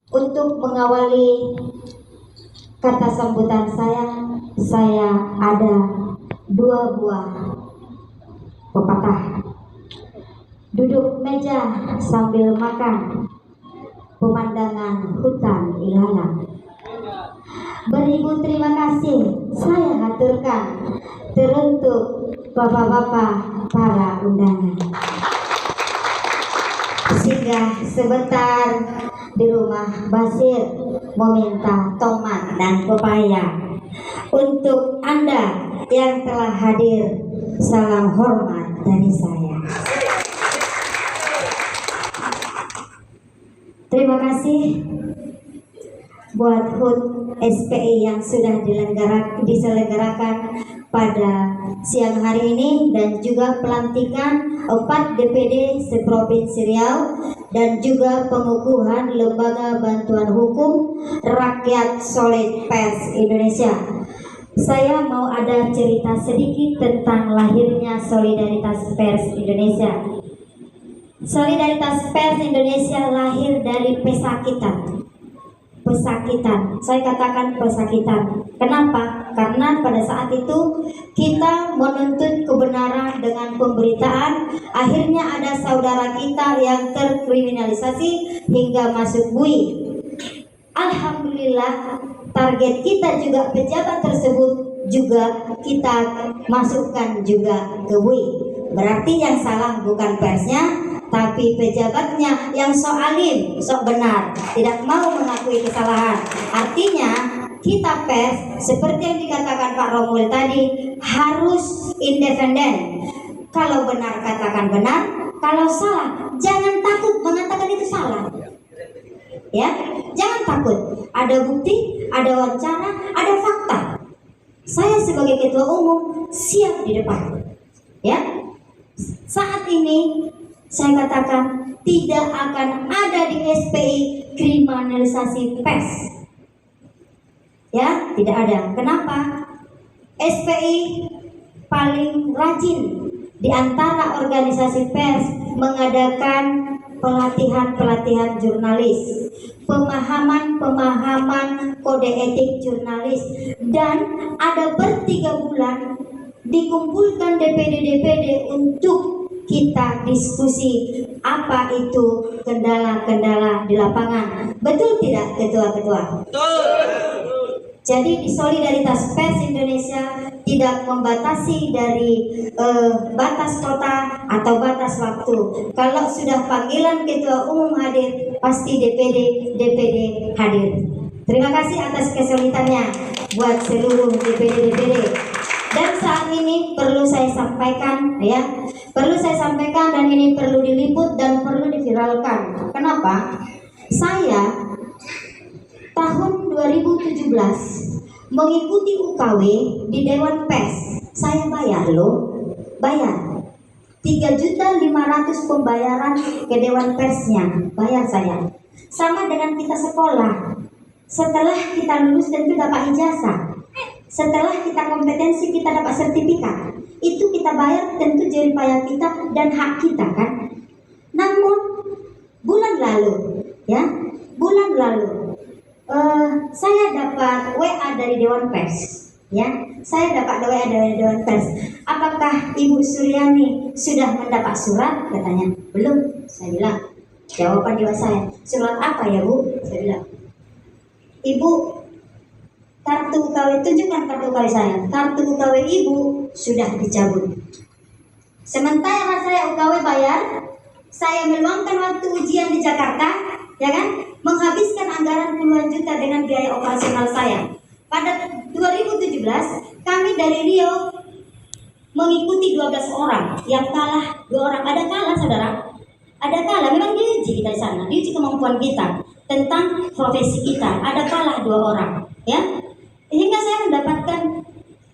Untuk mengawali kata sambutan saya ada dua buah pepatah. Duduk meja sambil makan, pemandangan hutan ilalang. Beribu terima kasih saya haturkan teruntuk bapak-bapak para undangan. Singgah sebentar di rumah Basir meminta tomat dan pepaya. Untuk Anda yang telah hadir, salam hormat dari saya. Terima kasih buat HUT SPI yang sudah diselenggarakan pada siang hari ini, dan juga pelantikan 4 DPD seprovinsi Riau, dan juga pengukuhan Lembaga Bantuan Hukum Rakyat Solid Pers Indonesia. Saya mau ada cerita sedikit tentang lahirnya Solidaritas Pers Indonesia. Solidaritas Pers Indonesia lahir dari pesakitan. Saya katakan pesakitan. Kenapa? Karena pada saat itu kita menuntut kebenaran dengan pemberitaan. Akhirnya ada saudara kita yang terkriminalisasi hingga masuk BUI. Alhamdulillah, target kita juga pejabat tersebut juga kita masukkan juga ke BUI. Berarti yang salah bukan persnya, tapi pejabatnya yang sok alim, sok benar, tidak mau mengakui kesalahan. Artinya kita pers, seperti yang dikatakan Pak Romul tadi, harus independen. Kalau benar katakan benar, kalau salah jangan takut mengatakan itu salah. Ya, jangan takut. Ada bukti, ada wawancara, ada fakta. Saya sebagai ketua umum siap di depan. Ya, saat ini saya katakan tidak akan ada di SPI kriminalisasi pers. Ya, tidak ada. Kenapa? SPI paling rajin di antara organisasi pers mengadakan pelatihan jurnalis, pemahaman kode etik jurnalis, dan ada per 3 bulan dikumpulkan DPD untuk kita diskusi apa itu kendala-kendala di lapangan. Betul tidak ketua-ketua? Jadi di Solidaritas Pers Indonesia tidak membatasi dari batas kota atau batas waktu. Kalau sudah panggilan ketua umum hadir, pasti DPD hadir. Terima kasih atas kesulitannya buat seluruh DPD. Dan saat ini perlu saya sampaikan, ya, dan ini perlu diliput dan perlu diviralkan. Kenapa? Saya tahun 2017 mengikuti UKW di Dewan Pers. Saya bayar 3.500.000 pembayaran ke Dewan Persnya, bayar saya. Sama dengan kita sekolah. Setelah kita lulus tentu dapat ijazah. Setelah kita kompetensi, kita dapat sertifikat. Itu kita bayar, tentu jerih payah kita dan hak kita, kan? Namun bulan lalu saya dapat WA dari Dewan Pers. Ya, saya dapat WA dari Dewan Pers. Apakah Ibu Suryani sudah mendapat surat? Katanya belum. Saya bilang, jawaban Dewan saya, surat apa ya Bu? Saya bilang, Ibu, kartu UKW, tunjukkan kartu UKW saya. Kartu UKW Ibu sudah dicabut. Sementara saya UKW bayar, saya meluangkan waktu ujian di Jakarta, ya kan, menghabiskan anggaran puluhan juta dengan biaya operasional saya. Pada 2017 kami dari Riau mengikuti 12 orang, yang kalah 2 orang. Ada kalah saudara, ada kalah. Memang diuji kita di sana, diuji kemampuan kita tentang profesi kita. Ada kalah 2 orang, ya. Hingga saya mendapatkan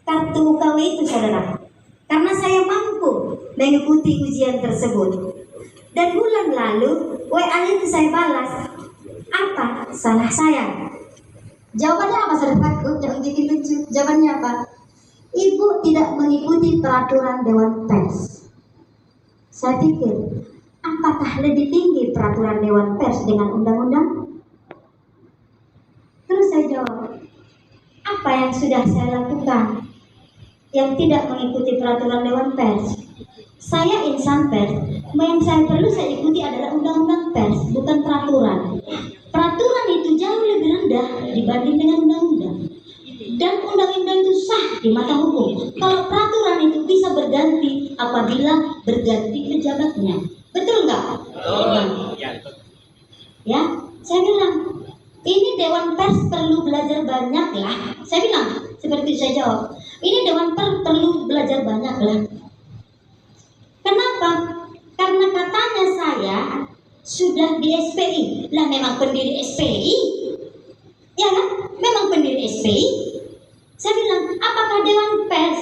kartu UKW itu saudara, karena saya mampu mengikuti ujian tersebut. Dan bulan lalu WA itu saya balas, apa salah saya? Jawabannya apa saudaraku? Jangan bikin lucu. Jawabannya apa? Ibu tidak mengikuti peraturan Dewan Pers. Saya pikir, apakah lebih tinggi peraturan Dewan Pers dengan undang-undang? jawab, apa yang sudah saya lakukan yang tidak mengikuti peraturan Dewan Pers? Saya insan pers, yang saya ikuti adalah undang-undang pers, bukan peraturan. Peraturan itu jauh lebih rendah dibanding dengan undang-undang. Dan undang-undang itu sah di mata hukum. Kalau peraturan itu bisa berganti apabila berganti pejabatnya. Betul nggak? Ya, saya bilang, ini Dewan Pers perlu belajar banyak lah. Saya bilang, seperti saya jawab, ini Dewan Pers perlu belajar banyak lah. Kenapa? Karena katanya saya sudah di SPI. Lah memang pendiri SPI? Ya kan? Memang pendiri SPI. Saya bilang, apakah Dewan Pers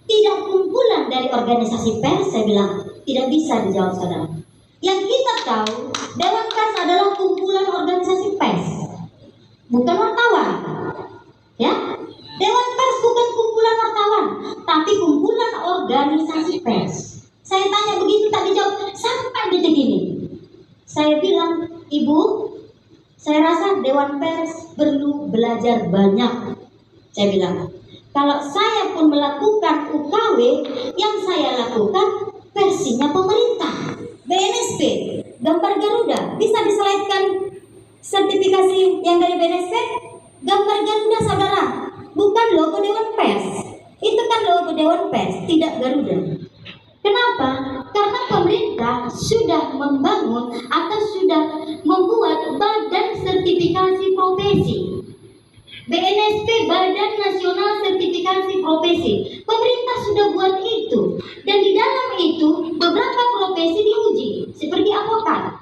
tidak kumpulan dari organisasi pers? Saya bilang, tidak bisa dijawab saudara. Yang kita tahu, Dewan Pers adalah kumpulan organisasi pers, bukan wartawan. Ya, Dewan Pers bukan kumpulan wartawan, tapi kumpulan organisasi pers. Saya tanya begitu tak dijawab sampai detik ini. Saya bilang, Ibu, saya rasa Dewan Pers perlu belajar banyak. Saya bilang, kalau saya pun melakukan UKW, yang saya lakukan versinya pemerintah, BNSP, gambar Garuda, bisa diselipkan sertifikasi yang dari BNSP, gambar Garuda saudara, bukan logo Dewan Pers. Itu kan logo Dewan Pers, tidak Garuda. Kenapa? Karena pemerintah sudah membangun atau sudah membuat badan sertifikasi profesi. BNSP, Badan Nasional Sertifikasi Profesi. Pemerintah sudah buat itu. Dan di dalam itu beberapa profesi diuji. Seperti advokat,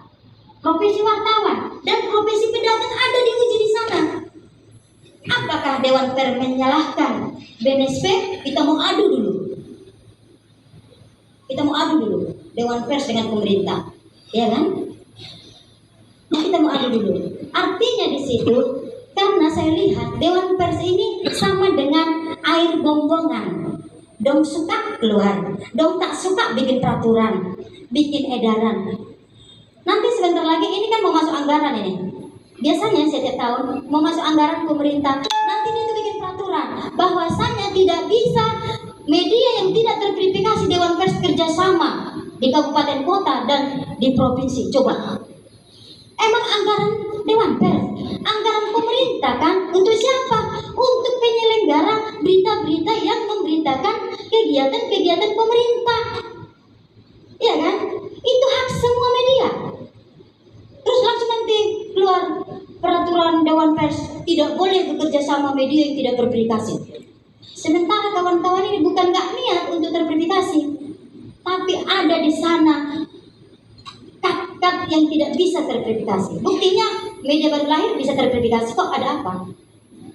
profesi wartawan, dan profesi pedagang ada diuji di sana. Apakah Dewan Pers menyalahkan BNSP? Kita mau adu dulu. Dewan Pers dengan pemerintah, ya kan? Nah, kita mau adu dulu. Artinya di situ, karena saya lihat Dewan Pers ini sama dengan air bombongan. Dong suka keluar, dong tak suka bikin peraturan, bikin edaran. Nanti sebentar lagi ini kan mau masuk anggaran ini. Biasanya setiap tahun mau masuk anggaran pemerintah, nanti dia tuh bikin peraturan bahwasanya tidak bisa media yang tidak terverifikasi Dewan Pers kerjasama di kabupaten kota dan di provinsi. Coba, emang anggaran Dewan Pers, anggaran pemerintah kan untuk siapa? Untuk penyelenggara berita-berita yang memberitakan kegiatan-kegiatan pemerintah, ya kan? Itu hak semua media. Terus langsung nanti keluar peraturan Dewan Pers, tidak boleh bekerja sama media yang tidak terverifikasi. Sementara kawan-kawan ini bukan nggak niat untuk terverifikasi, tapi ada di sana kat-kat yang tidak bisa terverifikasi. Buktinya media baru lahir bisa terverifikasi, kok ada apa?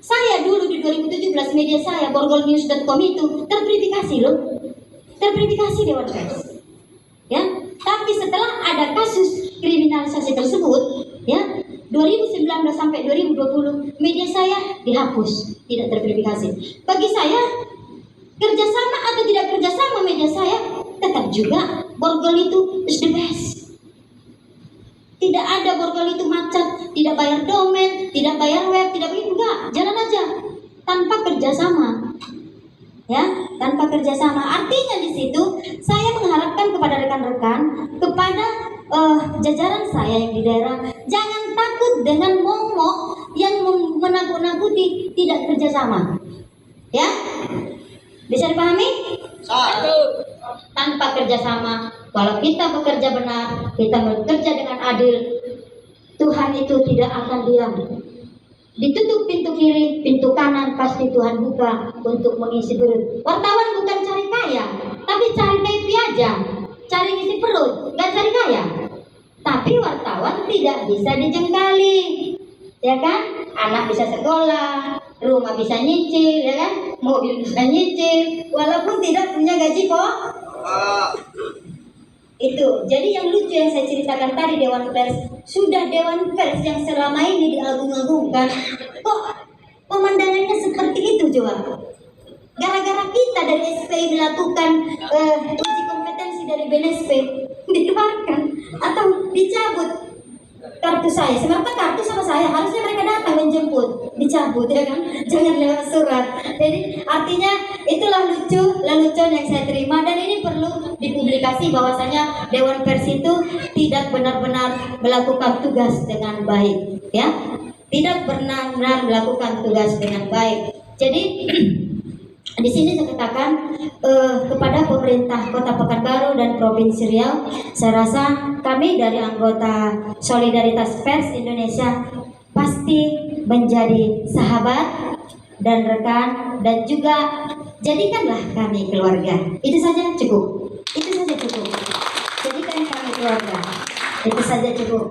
Saya dulu di 2017 media saya borgolnews.com itu terverifikasi loh, terverifikasi Dewan Pers. Ya, tapi setelah ada kasus kriminalisasi tersebut, ya 2019 sampai 2020 media saya dihapus, tidak terverifikasi. Bagi saya, kerjasama atau tidak kerjasama media saya tetap juga borgol itu is the best. Tidak ada borgol itu macet, tidak bayar domain, tidak bayar web, tidak begitu, enggak, jalan aja tanpa kerjasama. Ya, tanpa kerjasama. Artinya di situ saya mengharapkan kepada rekan-rekan, kepada jajaran saya yang di daerah, jangan takut dengan momok yang menakut-nakuti tidak kerjasama. Ya, bisa dipahami? Tanpa kerjasama, kalau kita bekerja benar, kita bekerja dengan adil, Tuhan itu tidak akan diam. Ditutup pintu kiri, pintu kanan pasti Tuhan buka untuk mengisi perut. Wartawan bukan cari kaya, tapi cari happy aja, cari ngisi perut, nggak cari kaya. Tapi wartawan tidak bisa dijengkali, ya kan? Anak bisa sekolah, rumah bisa nyicil, ya kan? Mobil bisa nyicil, walaupun tidak punya gaji kok. Itu, jadi yang lucu yang saya ceritakan tadi Dewan Pers, sudah Dewan Pers yang selama ini diagung-agungkan, kok pemandangannya seperti itu coba? Gara-gara kita dari SPI melakukan uji kompetensi dari BNSP, dikeluarkan atau dicabut kartu saya. Sebenarnya kartu sama saya, harusnya mereka datang menjemput. dicabut ya kan, jangan lewat surat. Jadi artinya itulah lelucon yang saya terima, dan ini perlu dipublikasi bahwasanya Dewan Pers itu tidak benar-benar melakukan tugas dengan baik, ya, tidak benar-benar melakukan tugas dengan baik. Jadi di sini saya katakan kepada pemerintah Kota Pekanbaru dan Provinsi Riau, saya rasa kami dari anggota Solidaritas Pers Indonesia pasti menjadi sahabat dan rekan, dan juga jadikanlah kami keluarga. Itu saja cukup. Itu saja cukup. Jadikan kami keluarga. Itu saja cukup.